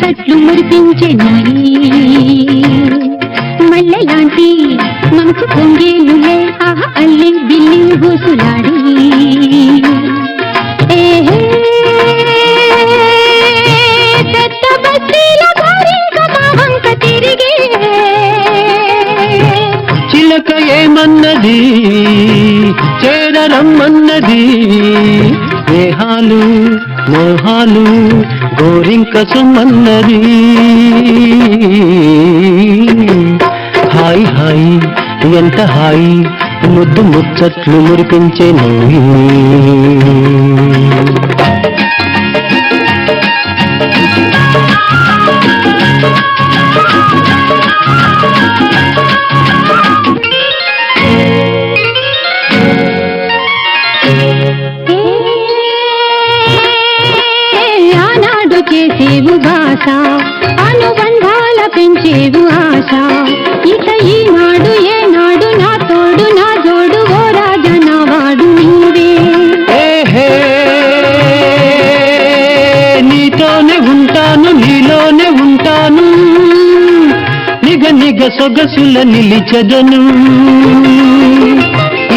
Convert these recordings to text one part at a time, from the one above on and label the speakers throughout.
Speaker 1: ముచ్చట్లు మురిపించెనోయి మల్లెలాంటి మనసు పొంగేనులే ఆహా అల్లి బిల్లి ఊసులాడి పెద్ద బస్తీల గోరింక మా వంక తిరిగే
Speaker 2: చిలక ఏమన్నది చేరరమ్మన్నది స్నేహాలు మోహాలు గోరింక సుమన్నది హాయ్ హాయ్ ఎంత హాయ్ ముద్దు ముచ్చట్లు మురిపించెను
Speaker 1: ఆనాడు చేసేవు భాష అనుబంధాల పెంచేవు ఆశ ఇక ఈనాడు ఏనాడు నా తోడు నా జోడు ఓ రాజా నా వాడు నీవే
Speaker 2: నీతోనే ఉంటాను నీలోనే ఉంటాను నిగ నిగ సొగసుల నిలిచెదను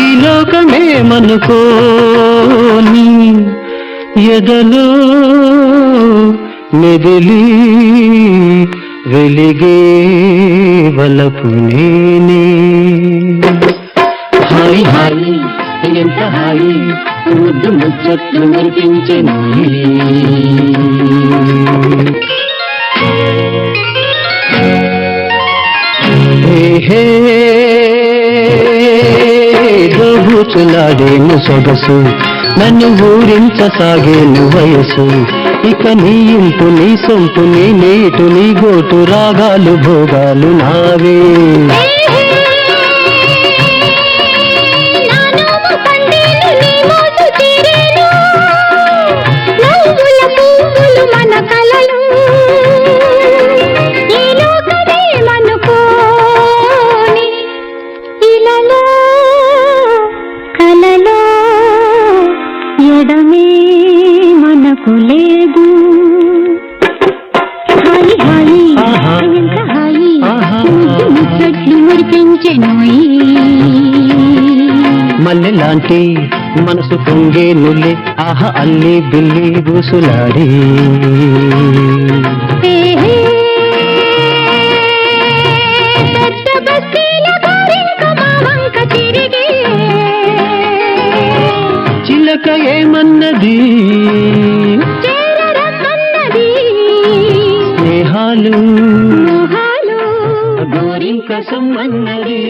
Speaker 2: ఈ లోకమే మనుకోని ఎదలో మెదిలి వెలిగే వలపు నేనే హాయ్ హాయ్ ఎంత హాయ్ ముద్దు ముచ్చట్లు మురిపించెను దోబూచులాడేను సొగసు నన్ను ఊరించసాగేను వయసు ఇక నీ ఇంపు నీ సొంపు నీ నేటు నీ గోటు రాగాలు భోగాలు నావే
Speaker 1: ఎడమే మనకు లేదు హాయి హాయి ఎంత హాయి ముచ్చట్లు మురిపించెనోయి
Speaker 2: మల్లెలాంటి మనసు పొంగే నుల్లే ఆహా అల్లి బిల్లి బూసులాడి
Speaker 1: పెద్ద బస్తీల గోరింక మా వంక తిరిగే
Speaker 2: చిలక ఏమన్నది
Speaker 1: చేరరమ్మన్నది
Speaker 2: స్నేహాలు
Speaker 1: మోహాలు
Speaker 2: గోరింక సుమన్నది